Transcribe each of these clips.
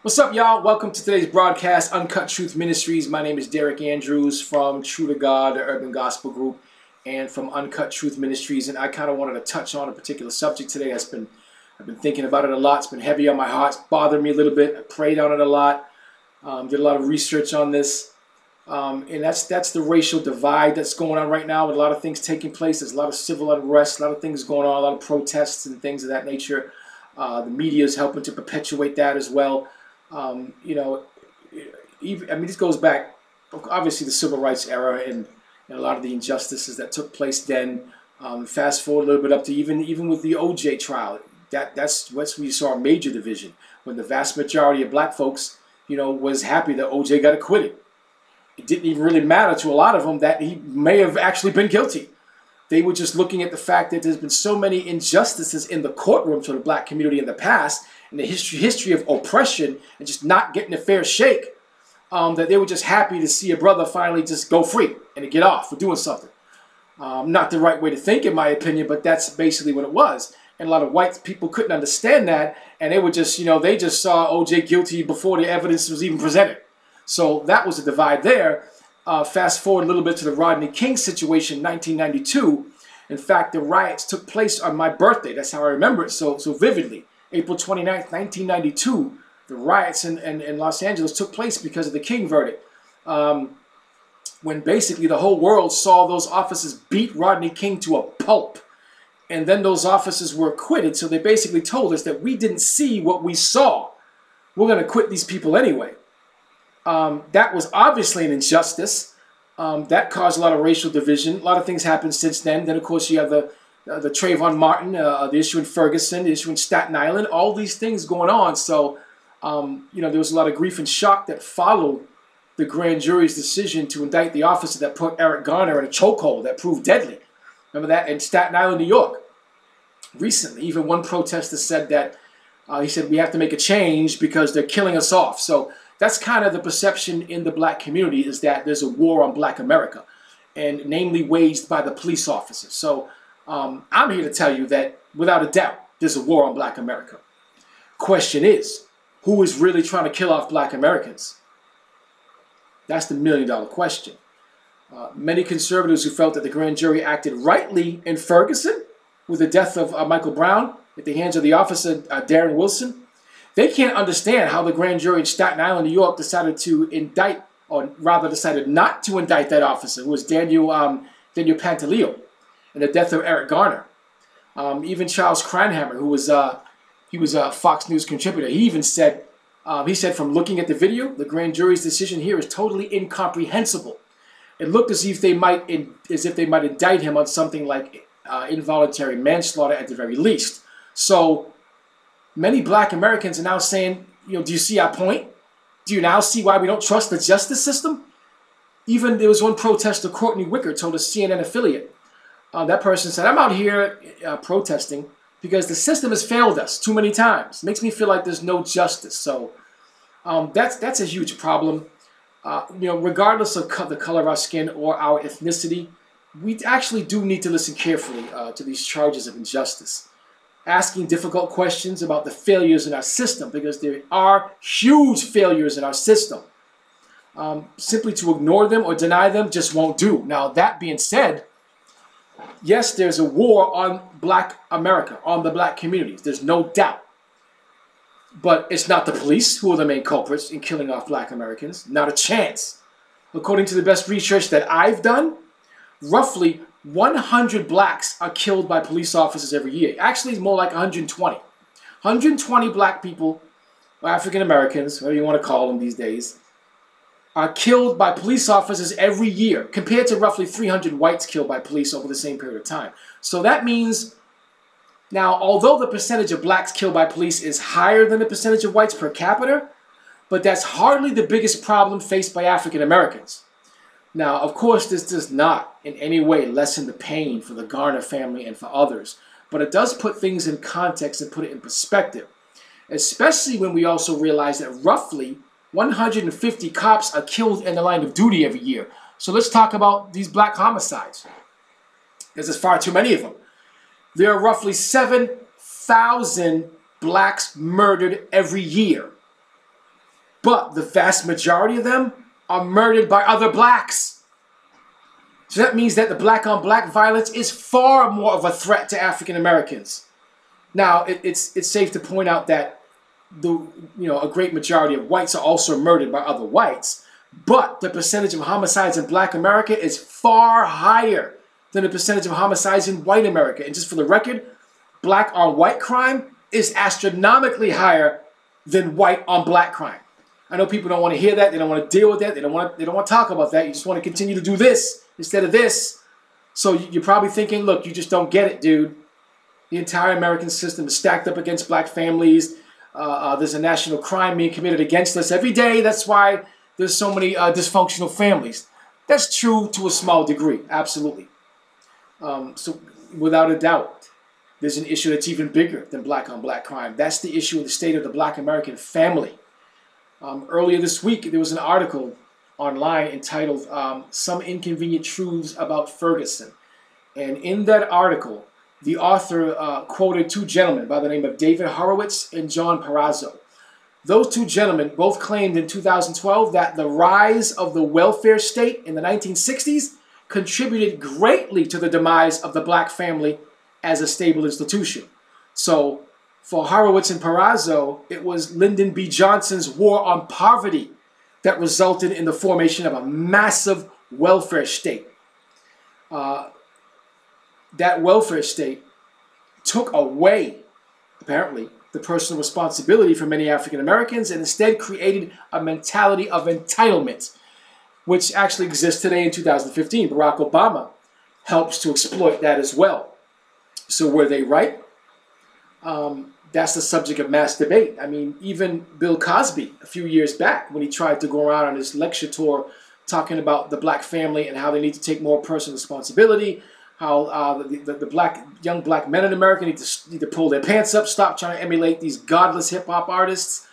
What's up, y'all? Welcome to today's broadcast, Uncut Truth Ministries. My name is Derek Andrews from Tru2God, the Urban Gospel Group, and from Uncut Truth Ministries. And I kind of wanted to touch on a particular subject today. I've been thinking about it a lot. It's been heavy on my heart. It's bothered me a little bit. I prayed on it a lot. Did a lot of research on this. And that's the racial divide that's going on right now with a lot of things taking place. There's a lot of civil unrest, a lot of things going on, a lot of protests and things of that nature. The media is helping to perpetuate that as well. This goes back, obviously, the civil rights era and a lot of the injustices that took place then. Fast forward a little bit up to even with the OJ trial, that's where you saw a major division when the vast majority of black folks, was happy that OJ got acquitted. It didn't even really matter to a lot of them that he may have actually been guilty. They were just looking at the fact that there's been so many injustices in the courtroom to the black community in the past, and the history of oppression and just not getting a fair shake, that they were just happy to see a brother finally just go free and to get off for doing something. Not the right way to think, in my opinion, but that's basically what it was. And a lot of white people couldn't understand that, and they were just, they just saw OJ guilty before the evidence was even presented. So that was a divide there. Fast forward a little bit to the Rodney King situation in 1992. In fact, the riots took place on my birthday. That's how I remember it so vividly. April 29th, 1992, the riots in Los Angeles took place because of the King verdict. When basically the whole world saw those officers beat Rodney King to a pulp. And then those officers were acquitted. So they basically told us that we didn't see what we saw. We're going to acquit these people anyway. That was obviously an injustice. That caused a lot of racial division. A lot of things happened since then. Then, of course, you have the Trayvon Martin, the issue in Ferguson, the issue in Staten Island, all these things going on. So, there was a lot of grief and shock that followed the grand jury's decision to indict the officer that put Eric Garner in a chokehold that proved deadly. Remember that? In Staten Island, New York. Recently, even one protester said that, he said, we have to make a change because they're killing us off. So that's kind of the perception in the black community, is that there's a war on black America, and namely waged by the police officers. So I'm here to tell you that without a doubt, there's a war on black America. Question is, who is really trying to kill off black Americans? That's the million-dollar question. Many conservatives who felt that the grand jury acted rightly in Ferguson with the death of Michael Brown at the hands of the officer Darren Wilson, they can't understand how the grand jury in Staten Island, New York decided to indict, or rather decided not to indict that officer, who was Daniel Pantaleo, and the death of Eric Garner. Even Charles Cranhammer, who was he was a Fox News contributor, he even said, from looking at the video, the grand jury's decision here is totally incomprehensible. It looked as if they might indict him on something like involuntary manslaughter at the very least. So many black Americans are now saying, do you see our point? Do you now see why we don't trust the justice system? Even there was one protester, Courtney Wicker, told a CNN affiliate. That person said, I'm out here protesting because the system has failed us too many times. It makes me feel like there's no justice. So that's a huge problem. Regardless of the color of our skin or our ethnicity, we actually do need to listen carefully to these charges of injustice. Asking difficult questions about the failures in our system, because there are huge failures in our system. Simply to ignore them or deny them just won't do. Now, that being said, yes, there's a war on black America, on the black communities. There's no doubt. But it's not the police who are the main culprits in killing off black Americans. Not a chance. According to the best research that I've done, roughly 100 blacks are killed by police officers every year. Actually, it's more like 120. 120 black people, or African Americans, whatever you want to call them these days, are killed by police officers every year, compared to roughly 300 whites killed by police over the same period of time. So that means, now, although the percentage of blacks killed by police is higher than the percentage of whites per capita, but that's hardly the biggest problem faced by African Americans. Now, of course, this does not in any way lessen the pain for the Garner family and for others, but it does put things in context and put it in perspective, especially when we also realize that roughly 150 cops are killed in the line of duty every year. So let's talk about these black homicides, because there's far too many of them. There are roughly 7,000 blacks murdered every year. But the vast majority of them are murdered by other blacks. So that means that the black-on-black violence is far more of a threat to African Americans. Now, it's safe to point out that a great majority of whites are also murdered by other whites, but the percentage of homicides in Black America is far higher than the percentage of homicides in white America. And just for the record, black-on-white crime is astronomically higher than white-on-black crime. I know people don't want to hear that. They don't want to deal with that. They don't want to talk about that. You just want to continue to do this instead of this. So you're probably thinking, look, you just don't get it, dude. The entire American system is stacked up against black families. There's a national crime being committed against us every day. That's why there's so many dysfunctional families. That's true to a small degree, absolutely. So without a doubt, there's an issue that's even bigger than black-on-black crime. That's the issue of the state of the Black American family. Earlier this week, there was an article online entitled Some Inconvenient Truths About Ferguson. And in that article, the author quoted two gentlemen by the name of David Horowitz and John Parazzo. Those two gentlemen both claimed in 2012 that the rise of the welfare state in the 1960s contributed greatly to the demise of the black family as a stable institution. So, for Horowitz and Parazzo, it was Lyndon B. Johnson's war on poverty that resulted in the formation of a massive welfare state. That welfare state took away, apparently, the personal responsibility for many African Americans and instead created a mentality of entitlement, which actually exists today in 2015. Barack Obama helps to exploit that as well. So were they right? That's the subject of mass debate. I mean, even Bill Cosby, a few years back, when he tried to go around on his lecture tour talking about the black family and how they need to take more personal responsibility, how the young black men in America need to pull their pants up, stop trying to emulate these godless hip-hop artists,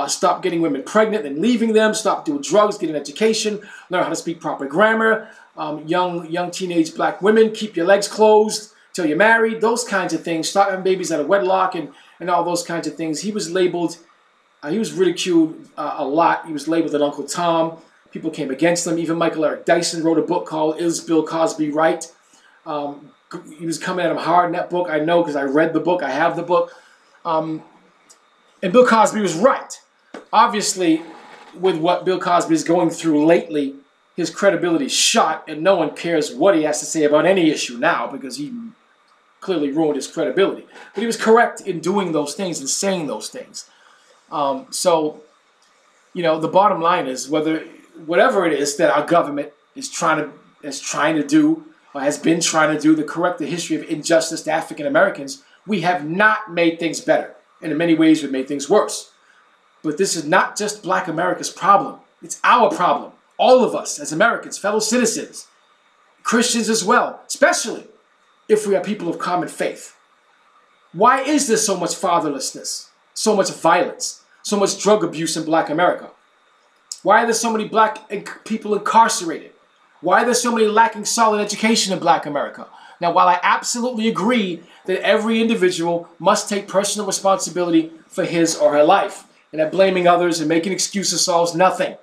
stop getting women pregnant and leaving them, stop doing drugs, get an education, learn how to speak proper grammar, young teenage black women, keep your legs closed till you're married, those kinds of things, stop having babies out of wedlock and all those kinds of things. He was labeled, he was ridiculed a lot. He was labeled an Uncle Tom. People came against him. Even Michael Eric Dyson wrote a book called Is Bill Cosby Right? He was coming at him hard in that book. I know because I read the book. I have the book. And Bill Cosby was right. Obviously, with what Bill Cosby is going through lately, his credibility is shot, and no one cares what he has to say about any issue now because he clearly ruined his credibility. But he was correct in doing those things and saying those things. So, the bottom line is whatever it is that our government is trying to do or has been trying to do to correct the history of injustice to African Americans, we have not made things better. And in many ways, we've made things worse. But this is not just Black America's problem. It's our problem. All of us as Americans, fellow citizens, Christians as well, especially if we are people of common faith. Why is there so much fatherlessness, so much violence, so much drug abuse in Black America? Why are there so many black people incarcerated? Why are there so many lacking solid education in Black America? Now, while I absolutely agree that every individual must take personal responsibility for his or her life, and that blaming others and making excuses solves nothing,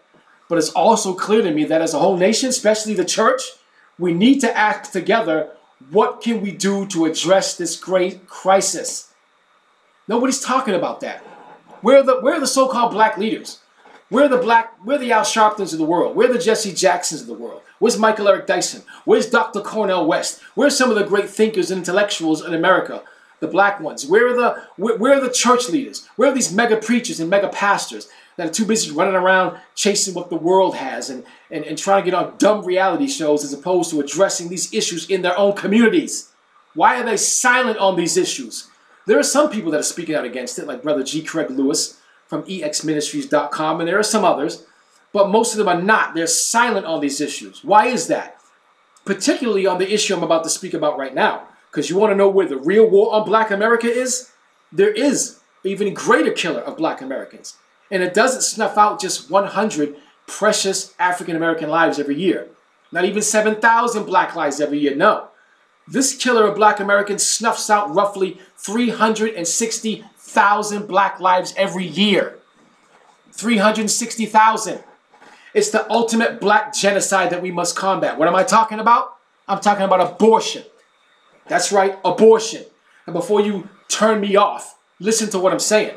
but it's also clear to me that as a whole nation, especially the church, we need to act together. What can we do to address this great crisis? Nobody's talking about that. Where are the so-called black leaders? Where are the Al Sharptons of the world? Where are the Jesse Jacksons of the world? Where's Michael Eric Dyson? Where's Dr. Cornel West? Where's some of the great thinkers and intellectuals in America? The black ones. Where are the church leaders? Where are these mega preachers and mega pastors that are too busy running around chasing what the world has and trying to get on dumb reality shows as opposed to addressing these issues in their own communities? Why are they silent on these issues? There are some people that are speaking out against it, like Brother G. Craig Lewis from exministries.com, and there are some others, but most of them are not. They're silent on these issues. Why is that? Particularly on the issue I'm about to speak about right now, because you want to know where the real war on Black America is? There is an even greater killer of Black Americans. And it doesn't snuff out just 100 precious African American lives every year. Not even 7,000 black lives every year, no. This killer of Black Americans snuffs out roughly 360,000 black lives every year. 360,000. It's the ultimate black genocide that we must combat. What am I talking about? I'm talking about abortion. That's right, abortion. And before you turn me off, listen to what I'm saying.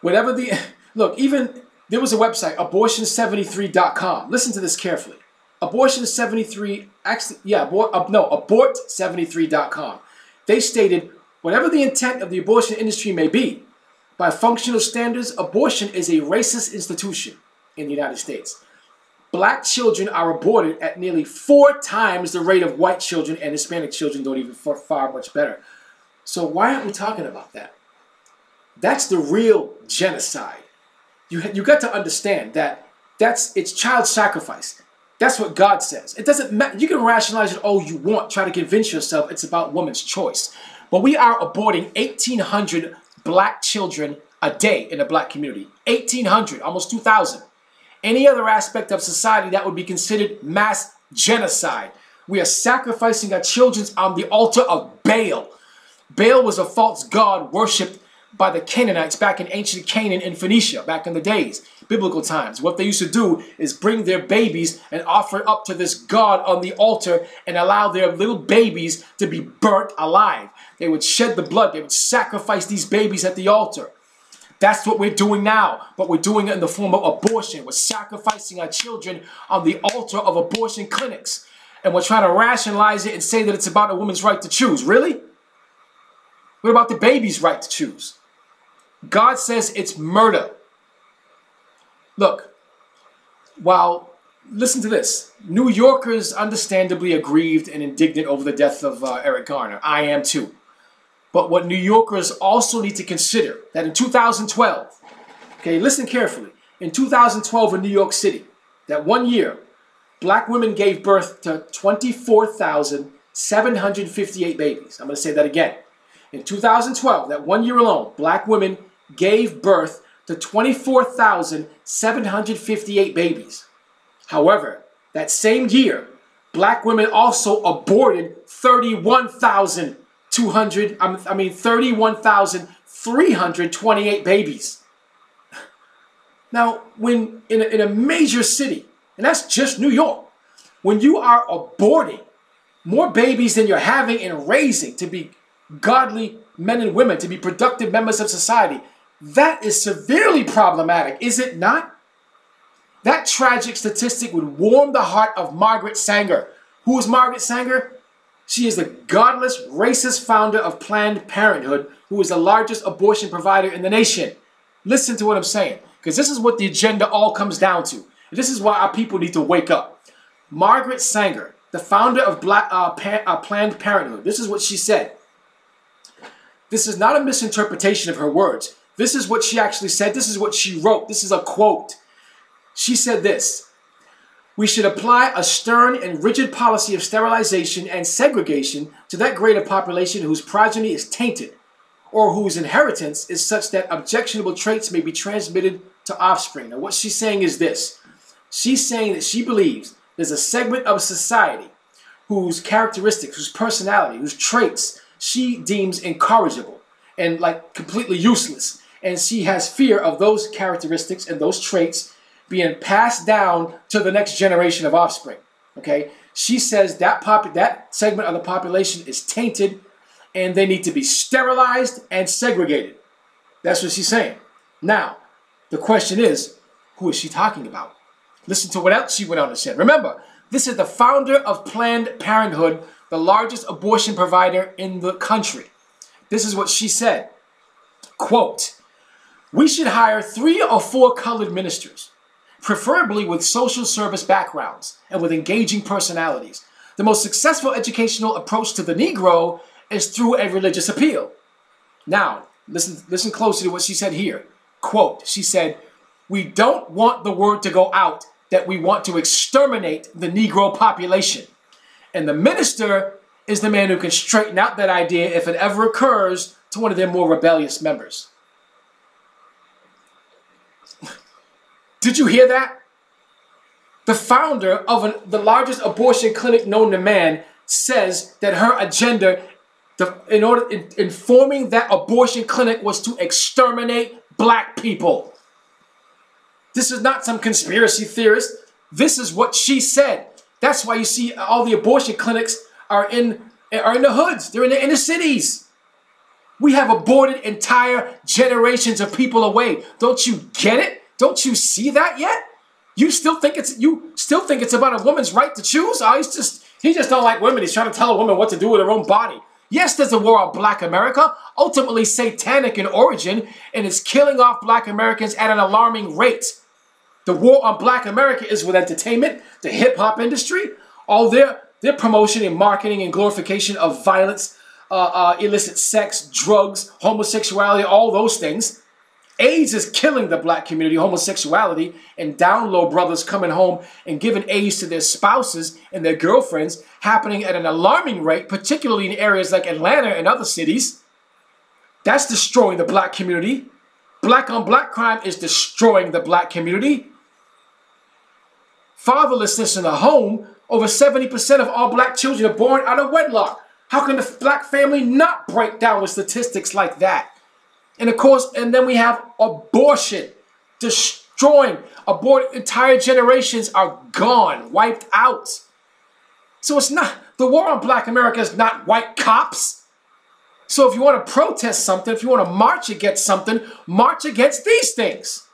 Whatever the... Look, even... There was a website, abortion73.com. Listen to this carefully. Abortion73... Actually, yeah, abort73.com. They stated, whatever the intent of the abortion industry may be, by functional standards, abortion is a racist institution in the United States. Black children are aborted at nearly 4 times the rate of white children, and Hispanic children don't even far much better. So why aren't we talking about that? That's the real genocide. You got to understand that it's child sacrifice. That's what God says. It doesn't matter. You can rationalize it all you want, try to convince yourself it's about woman's choice. But we are aborting 1,800 black children a day in the black community. 1,800, almost 2,000. Any other aspect of society, that would be considered mass genocide. We are sacrificing our children on the altar of Baal. Baal was a false god worshipped by the Canaanites back in ancient Canaan and Phoenicia, back in the days, biblical times. What they used to do is bring their babies and offer it up to this god on the altar and allow their little babies to be burnt alive. They would shed the blood. They would sacrifice these babies at the altar. That's what we're doing now, but we're doing it in the form of abortion. We're sacrificing our children on the altar of abortion clinics. And we're trying to rationalize it and say that it's about a woman's right to choose. Really? What about the baby's right to choose? God says it's murder. Look, listen to this. New Yorkers understandably aggrieved and indignant over the death of Eric Garner. I am too. But what New Yorkers also need to consider, that in 2012, okay, listen carefully. In 2012 in New York City, that one year, black women gave birth to 24,758 babies. I'm going to say that again. In 2012, that one year alone, black women gave birth to 24,758 babies. However, that same year, black women also aborted 31,328 babies. Now, when in a major city, and that's just New York, when you are aborting more babies than you're having and raising to be godly men and women, to be productive members of society, that is severely problematic, is it not? That tragic statistic would warm the heart of Margaret Sanger. Who is Margaret Sanger? She is the godless, racist founder of Planned Parenthood, who is the largest abortion provider in the nation. Listen to what I'm saying, because this is what the agenda all comes down to. This is why our people need to wake up. Margaret Sanger, the founder of Planned Parenthood, this is what she said. This is not a misinterpretation of her words. This is what she actually said. This is what she wrote. This is a quote. She said this: "We should apply a stern and rigid policy of sterilization and segregation to that grade of population whose progeny is tainted or whose inheritance is such that objectionable traits may be transmitted to offspring." Now, what she's saying is this. She's saying that she believes there's a segment of society whose characteristics, whose personality, whose traits she deems incorrigible and like completely useless. And she has fear of those characteristics and those traits being passed down to the next generation of offspring. Okay? She says that segment of the population is tainted and they need to be sterilized and segregated. That's what she's saying. Now, the question is, who is she talking about? Listen to what else she went on and said. Remember, this is the founder of Planned Parenthood, the largest abortion provider in the country. This is what she said. Quote, "We should hire 3 or 4 colored ministers, preferably with social service backgrounds and with engaging personalities. The most successful educational approach to the Negro is through a religious appeal." Now, listen closely to what she said here. Quote, she said, "We don't want the word to go out that we want to exterminate the Negro population. And the minister is the man who can straighten out that idea if it ever occurs to one of their more rebellious members." Did you hear that? The founder of the largest abortion clinic known to man says that her agenda in forming that abortion clinic was to exterminate black people. This is not some conspiracy theorist. This is what she said. That's why you see all the abortion clinics are in the hoods. They're in the inner cities. We have aborted entire generations of people away. Don't you get it? Don't you see that yet? You still think it's about a woman's right to choose? Oh, he just don't like women. He's trying to tell a woman what to do with her own body. Yes, there's a war on black America, ultimately satanic in origin, and it's killing off black Americans at an alarming rate. The war on black America is with entertainment, the hip-hop industry, all their promotion and marketing and glorification of violence, illicit sex, drugs, homosexuality, all those things. AIDS is killing the black community, homosexuality, and down low brothers coming home and giving AIDS to their spouses and their girlfriends happening at an alarming rate, particularly in areas like Atlanta and other cities. That's destroying the black community. Black on black crime is destroying the black community. Fatherlessness in the home, over 70% of all black children are born out of wedlock. How can the black family not break down with statistics like that? And of course, and then we have abortion, destroying. Entire generations are gone, wiped out. So it's not, the war on black America is not white cops. So if you want to protest something, if you want to march against something, march against these things.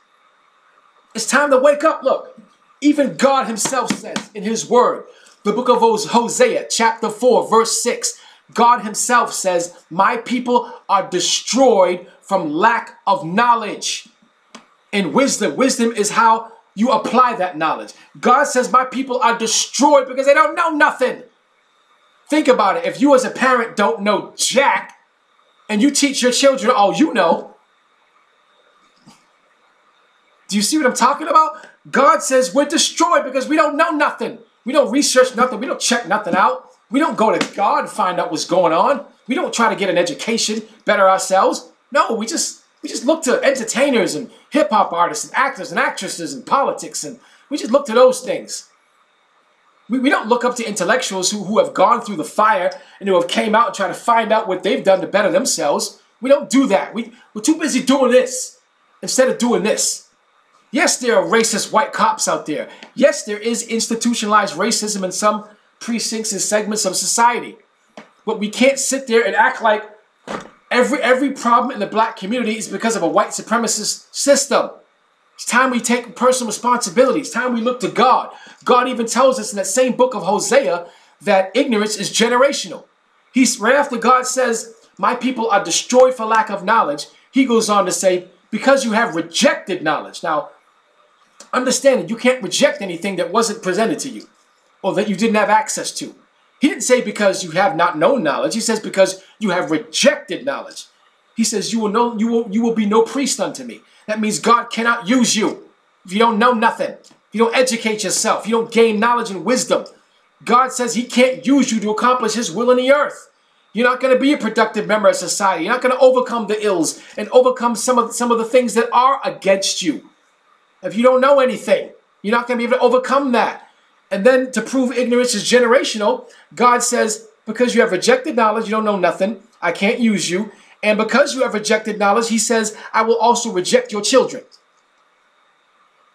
It's time to wake up. Look, even God himself says in his word, the book of Hosea, chapter 4, verse 6, God himself says, my people are destroyed from lack of knowledge and wisdom. Wisdom is how you apply that knowledge. God says my people are destroyed because they don't know nothing. Think about it. If you as a parent don't know jack and you teach your children all you know, do you see what I'm talking about? God says we're destroyed because we don't know nothing. We don't research nothing. We don't check nothing out. We don't go to God and find out what's going on. We don't try to get an education, better ourselves. No, we just look to entertainers and hip-hop artists and actors and actresses and politics, and we just look to those things. We don't look up to intellectuals who have gone through the fire and who have came out and tried to find out what they've done to better themselves. We don't do that. We're too busy doing this instead of doing this. Yes, there are racist white cops out there. Yes, there is institutionalized racism in some precincts and segments of society. But we can't sit there and act like every problem in the black community is because of a white supremacist system. It's time we take personal responsibility. It's time we look to God. God even tells us in that same book of Hosea that ignorance is generational. He's right after God says, my people are destroyed for lack of knowledge. He goes on to say, because you have rejected knowledge. Now, understand that you can't reject anything that wasn't presented to you or that you didn't have access to. He didn't say because you have not known knowledge. He says because you have rejected knowledge. He says you will be no priest unto me. That means God cannot use you if you don't know nothing. If you don't educate yourself. If you don't gain knowledge and wisdom. God says he can't use you to accomplish his will in the earth. You're not going to be a productive member of society. You're not going to overcome the ills and overcome some of the things that are against you. If you don't know anything, you're not going to be able to overcome that. And then to prove ignorance is generational, God says, because you have rejected knowledge, you don't know nothing, I can't use you. And because you have rejected knowledge, he says, I will also reject your children.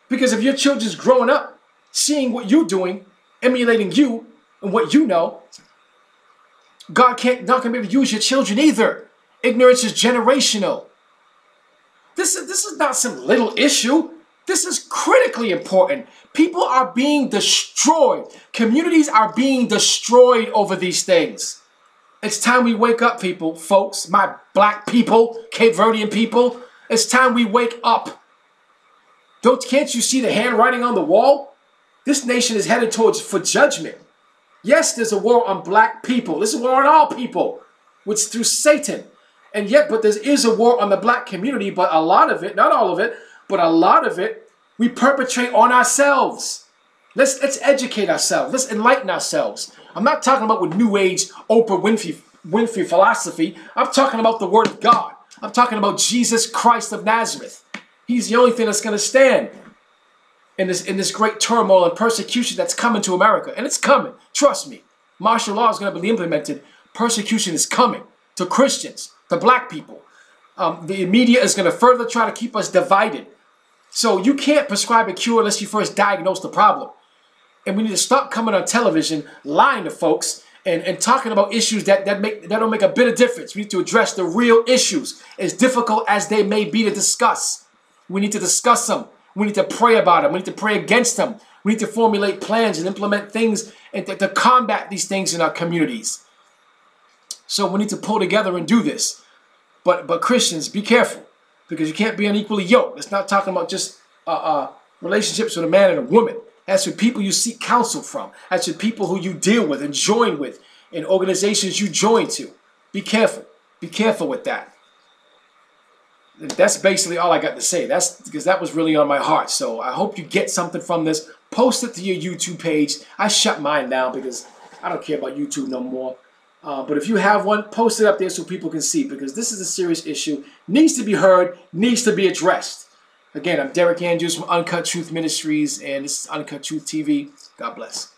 Because if your children's growing up, seeing what you're doing, emulating you and what you know, God not going to be able to use your children either. Ignorance is generational. This is not some little issue. This is critically important. People are being destroyed. Communities are being destroyed over these things. It's time we wake up, people, folks, my black people, Cape Verdean people. It's time we wake up. Can't you see the handwriting on the wall? This nation is headed for judgment. Yes, there's a war on black people. There's a war on all people, which through Satan. And yet, but there is a war on the black community, but a lot of it, not all of it, but a lot of it, we perpetrate on ourselves. Let's educate ourselves. Let's enlighten ourselves. I'm not talking about with New Age Oprah Winfrey philosophy. I'm talking about the Word of God. I'm talking about Jesus Christ of Nazareth. He's the only thing that's going to stand in this great turmoil and persecution that's coming to America. And it's coming. Trust me. Martial law is going to be implemented. Persecution is coming to Christians, to black people. The media is going to further try to keep us divided. So you can't prescribe a cure unless you first diagnose the problem. And we need to stop coming on television, lying to folks, and talking about issues that don't make a bit of difference. We need to address the real issues, as difficult as they may be to discuss. We need to discuss them. We need to pray about them. We need to pray against them. We need to formulate plans and implement things and to combat these things in our communities. So we need to pull together and do this. But Christians, be careful, because you can't be unequally yoked. It's not talking about just relationships with a man and a woman. That's with people you seek counsel from. That's with people who you deal with and join with in organizations you join to. Be careful. Be careful with that. And that's basically all I got to say. That's because that was really on my heart. So I hope you get something from this. Post it to your YouTube page. I shut mine down because I don't care about YouTube no more. But if you have one, post it up there so people can see, because this is a serious issue. Needs to be heard. Needs to be addressed. Again, I'm Derek Andrews from Uncut Truth Ministries, and this is Uncut Truth TV. God bless.